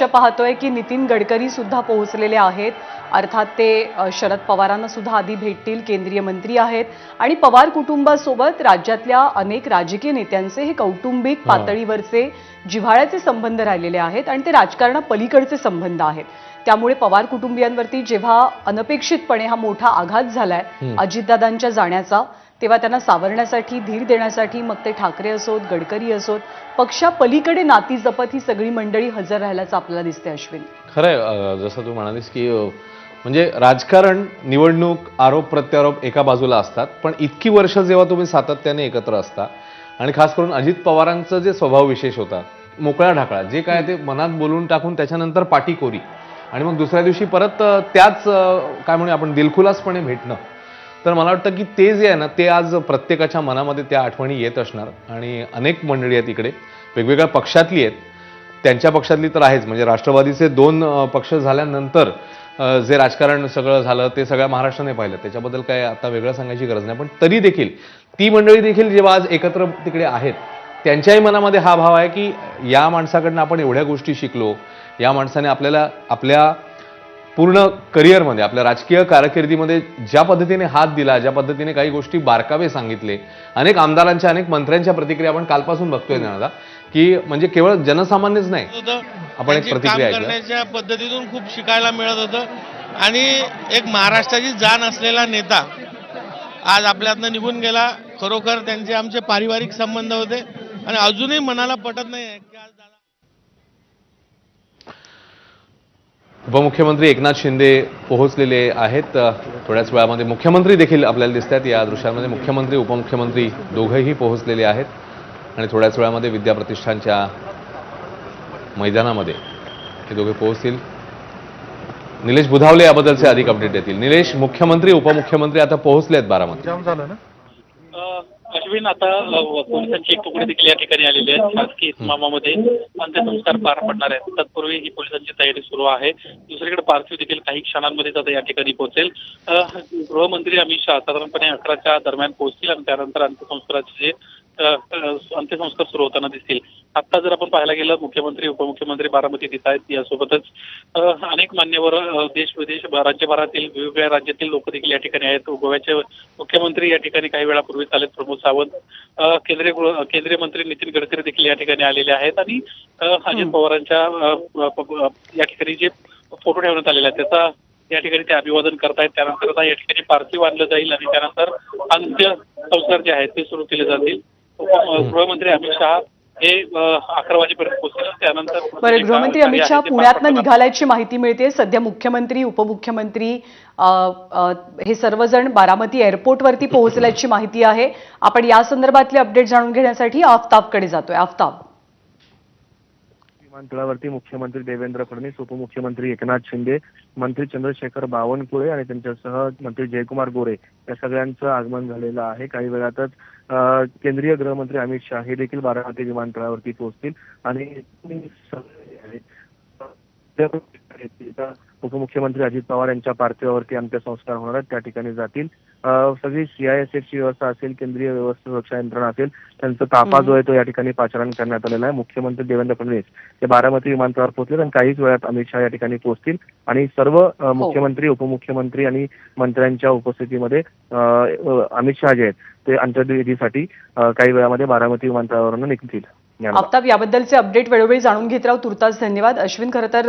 पाहतोय की नितीन गडकरी सुद्धा पोहोचलेले आहेत। अर्थात ते शरद पवारांना सुद्धा आधी भेटतील, केंद्रीय मंत्री आहेत आणि पवार कुटुंबासोबत राज्यातल्या अनेक राजकीय नेत्यांचे हे कौटुंबिक पातळीवरचे जिव्हाळ्याचे संबंध राहिलेले आहेत आणि ते राजकारणापलीकडचे संबंध आहेत। त्यामुळे पवार कुटुंबियांवरती जेव्हा अनपेक्षितपणे हा मोठा आघात झालाय अजितदादांच्या जाण्याचा, तेव्हा त्यांना सावरण्यासाठी, धीर देण्यासाठी मग ते ठाकरे असोत, गडकरी असोत, पक्षापलीकडे नाती जपत ही सगळी मंडळी हजर राहिल्याचं आपल्याला दिसते। अश्विन, खरंय, जसं तू म्हणालीस की म्हणजे राजकारण, निवडणूक, आरोप प्रत्यारोप एका बाजूला असतात, पण इतकी वर्ष जेव्हा तुम्ही सातत्याने एकत्र असता आणि खास करून अजित पवारांचं जे स्वभाव विशेष होता, मोकळा ढाकळा, जे काय ते मनात बोलून टाकून त्याच्यानंतर पाठीकोरी आणि मग दुसऱ्या दिवशी परत त्याच काय म्हणू आपण दिलखुलासपणे भेटणं, तर मला वाटतं की ते जे आहे ना ते आज प्रत्येकाच्या मनामध्ये त्या आठवणी येत असणार। आणि अनेक मंडळी आहेत इकडे, वेगवेगळ्या पक्षातली आहेत, त्यांच्या पक्षातली तर आहेच, म्हणजे राष्ट्रवादीचे 2 पक्ष झाल्यानंतर जे राजकारण सगळं झालं ते सगळ्या महाराष्ट्राने पाहिलं, त्याच्याबद्दल काय आता वेगळं सांगायची गरज नाही। पण तरी देखील ती मंडळी देखील जेव्हा आज एकत्र तिकडे आहेत, त्यांच्याही मनामध्ये हा भाव आहे की या माणसाकडनं आपण एवढ्या गोष्टी शिकलो, या माणसाने आपल्याला आपल्या पूर्ण करिअरमध्ये, आपल्या राजकीय कारकिर्दीमध्ये ज्या पद्धतीने हात दिला, ज्या पद्धतीने काही गोष्टी बारकावे सांगितले, अनेक आमदारांच्या, अनेक मंत्र्यांच्या प्रतिक्रिया आपण कालपासून बघतोय ना, की म्हणजे केवळ जनसामान्यच नाही, आपण एक प्रतिक्रिया करण्याच्या पद्धतीतून खूप शिकायला मिळत होतं आणि एक महाराष्ट्राची जाण असलेला नेता आज आपल्यातनं निघून गेला। खरोखर त्यांचे आमचे पारिवारिक संबंध होते आणि अजूनही मनाला पटत नाही की आज दादा। उपमुख्यमंत्री एकनाथ शिंदे पोहोचलेले आहेत। थोड्याच वेळामध्ये मुख्यमंत्री देखील आपल्याला दिसतात या दृश्यांमध्ये। मुख्यमंत्री, उपमुख्यमंत्री दोघंही पोहोचलेले आहेत आणि थोड्याच वेळामध्ये विद्याप्रतिष्ठानच्या मैदानामध्ये हे दोघे पोहोचतील। निलेश बुधावले याबद्दलचे अधिक अपडेट देतील। निलेश, मुख्यमंत्री, उपमुख्यमंत्री आता पोहोचले आहेत बारामतीत। अश्विन, आता पोलिसांची एक तुकडी देखील या ठिकाणी आलेली आहे। शासकीय इतमामामध्ये अंत्यसंस्कार पार पडणार आहेत। तत्पूर्वी ही पोलिसांची तयारी सुरू आहे। दुसरीकडे पार्थिव देखील काही क्षणांमध्येच आता या ठिकाणी पोहोचेल। गृहमंत्री अमित शहा साधारणपणे 11च्या दरम्यान पोहोचतील आणि त्यानंतर अंत्यसंस्काराचे अंत्यसंस्कार सुरू होताना दिसतील। आता जर आपण पाहायला गेलं, मुख्यमंत्री, उपमुख्यमंत्री बारामतीत येत आहेत। यासोबतच अनेक मान्यवर देश विदेश राज्यभरातील वेगवेगळ्या राज्यातील लोक देखील या ठिकाणी आहेत। गोव्याचे मुख्यमंत्री या ठिकाणी काही वेळापूर्वीच आलेत, प्रमोद सावंत, केंद्रीय मंत्री नितीन गडकरी देखील या ठिकाणी आलेले आहेत आणि अजित पवारांच्या या ठिकाणी जे फोटो ठेवण्यात आलेले आहेत त्याचा या ठिकाणी ते अभिवादन करतायत। त्यानंतर आता या ठिकाणी पार्थिव आणलं जाईल आणि त्यानंतर अंत्यसंस्कार जे आहेत ते सुरू केले जातील। गृहमंत्री अमित शहा हे 11 वाजेपर्यंत पोहोचतील। त्यानंतर गृहमंत्री अमित शहा पुण्यातनं निघाल्याची माहिती मिळते। सध्या मुख्यमंत्री, उपमुख्यमंत्री हे सर्वजण बारामती एअरपोर्टवरती पोहोचल्याची माहिती आहे। आपण या संदर्भातले अपडेट जाणून घेण्यासाठी आफ्ताबकडे जातोय। आफ्ताब, विमानतळावरती मुख्यमंत्री देवेंद्र फडणवीस, उपमुख्यमंत्री एकनाथ शिंदे, मंत्री चंद्रशेखर बावनकुळे आणि त्यांच्यासह मंत्री जयकुमार गोरे या सगळ्यांचं आगमन झालेलं आहे। काही वेळातच केंद्रीय गृहमंत्री अमित शहा हे देखील बारामती विमानतळावरती पोहोचतील आणि उपमुख्यमंत्री अजित पवार यांच्या पार्थिवावरती अंत्यसंस्कार होणार आहेत, त्या ठिकाणी जातील। सगळी सीआयएसएफची व्यवस्था असेल, केंद्रीय व्यवस्था सुरक्षा यंत्रणा असेल, त्यांचा ताफा जो आहे तो या ठिकाणी पाचारण करण्यात आलेला आहे। मुख्यमंत्री देवेंद्र फडणवीस हे बारामती विमानतळावर पोहोचले आणि काहीच वेळात अमित शहा या ठिकाणी पोहोचतील आणि सर्व मुख्यमंत्री, उपमुख्यमंत्री आणि मंत्र्यांच्या उपस्थितीमध्ये अमित शहा जे आहेत ते अंत्यविधीसाठी काही वेळामध्ये बारामती विमानतळावरून निघतील। आफ्ताब, याबद्दलचे अपडेट वेळोवेळी जाणून घेत राहू। तुर्तास धन्यवाद। अश्विन, खरं तर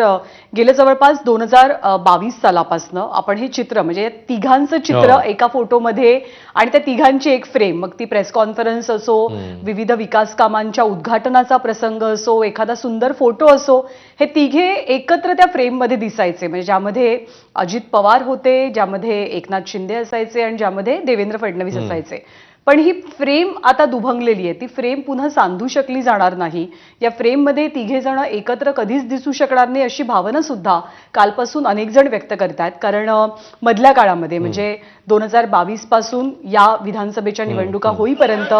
गेल्या जवळपास 2022 सालापासून आपण हे चित्र, म्हणजे तिघांचं चित्र एका फोटोमध्ये आणि त्या तिघांची एक फ्रेम, मग ती प्रेस कॉन्फरन्स असो, विविध विकास कामांच्या उद्घाटनाचा प्रसंग असो, एखादा सुंदर फोटो असो, हे तिघे एकत्र त्या फ्रेममध्ये दिसायचे। म्हणजे ज्यामध्ये अजित पवार होते, ज्यामध्ये एकनाथ शिंदे असायचे आणि ज्यामध्ये देवेंद्र फडणवीस असायचे। पण ही फ्रेम आता दुभंगलेली आहे, ती फ्रेम पुन्हा सांधू शकली जाणार नाही। या फ्रेममध्ये तिघे जण एकत्र कधीच दिसू शकणार नाही अशी भावना सुद्धा कालपासून अनेक जण व्यक्त करतात। कारण मधल्या काळामध्ये म्हणजे 2022 पासून या विधानसभेच्या निवडणुका होईपर्यंत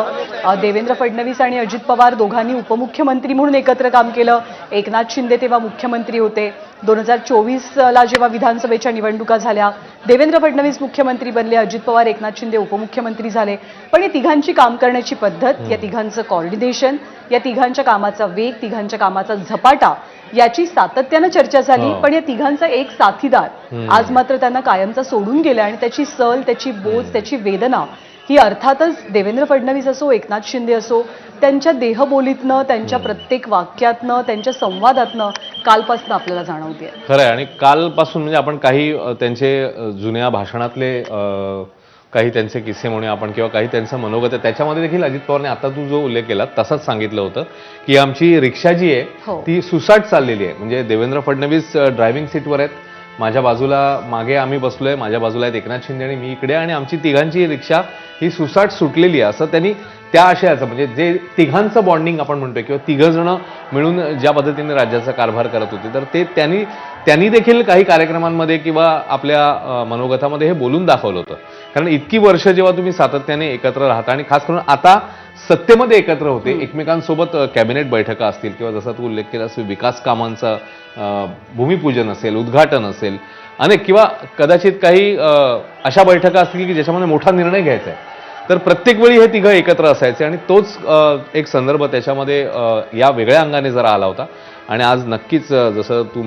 देवेंद्र फडणवीस आणि अजित पवार दोघांनी उपमुख्यमंत्री म्हणून एकत्र काम केलं। एकनाथ शिंदे तेव्हा मुख्यमंत्री होते। 2024ला जेव्हा विधानसभेच्या निवडणुका झाल्या देवेंद्र फडणवीस मुख्यमंत्री बनले, अजित पवार एकनाथ शिंदे उपमुख्यमंत्री झाले, पण या तिघांची काम करण्याची पद्धत, या तिघांचं कॉर्डिनेशन, या तिघांच्या कामाचा वेग, तिघांच्या कामाचा झपाटा याची सातत्यानं चर्चा झाली. पण या तिघांचा एक साथीदार आज मात्र त्यांना कायमचा सोडून गेला आणि त्याची सल, त्याची बोच, त्याची वेदना ही अर्थातच देवेंद्र फडणवीस असो, एकनाथ शिंदे असो, त्यांच्या देहबोलीतनं, त्यांच्या प्रत्येक वाक्यातनं, त्यांच्या संवादातनं कालपासून आपल्याला जाणवते. खरं आहे. आणि कालपासून म्हणजे आपण काही त्यांचे जुन्या भाषणातले काही त्यांचे किस्से म्हणूया आपण, किंवा काही त्यांचं मनोगत आहे, त्याच्यामध्ये देखील अजित पवारने आता तू जो उल्लेख केला तसंच सांगितलं होतं की आमची रिक्षा जी आहे ती सुसाट चाललेली आहे. म्हणजे देवेंद्र फडणवीस ड्रायव्हिंग सीटवर आहेत, माझ्या बाजूला मागे आम्ही बसलोय, माझ्या बाजूला आहेत एकनाथ शिंदे आणि मी इकडे, आणि आमची तिघांची रिक्षा ही सुसाट सुटलेली आहे, असं त्यांनी त्या आशयाचं, म्हणजे जे तिघांचं बॉन्डिंग आपण म्हणतोय, किंवा तिघं जण मिळून ज्या पद्धतीने राज्याचा कारभार करत होते, तर ते त्यांनी देखील काही कार्यक्रमांमध्ये किंवा आपल्या मनोगतामध्ये हे बोलून दाखवलं होतं. कारण इतकी वर्ष जेव्हा तुम्ही सातत्याने एकत्र राहता आणि खास करून आता सत्तेमध्ये एकत्र होते, एकमेकांसोबत कॅबिनेट बैठका असतील, किंवा जसा तू उल्लेख केलास विकास कामांचं भूमिपूजन असेल, उद्घाटन असेल, अनेक, किंवा कदाचित काही अशा बैठका असतील की ज्याच्यामध्ये मोठा निर्णय घ्यायचा आहे, तर प्रत्येक वेळी हे तिघं एकत्र असायचे. आणि तोच एक संदर्भ त्याच्यामध्ये या वेगळ्या अंगाने जरा आला होता. आणि आज नक्कीच जसं तू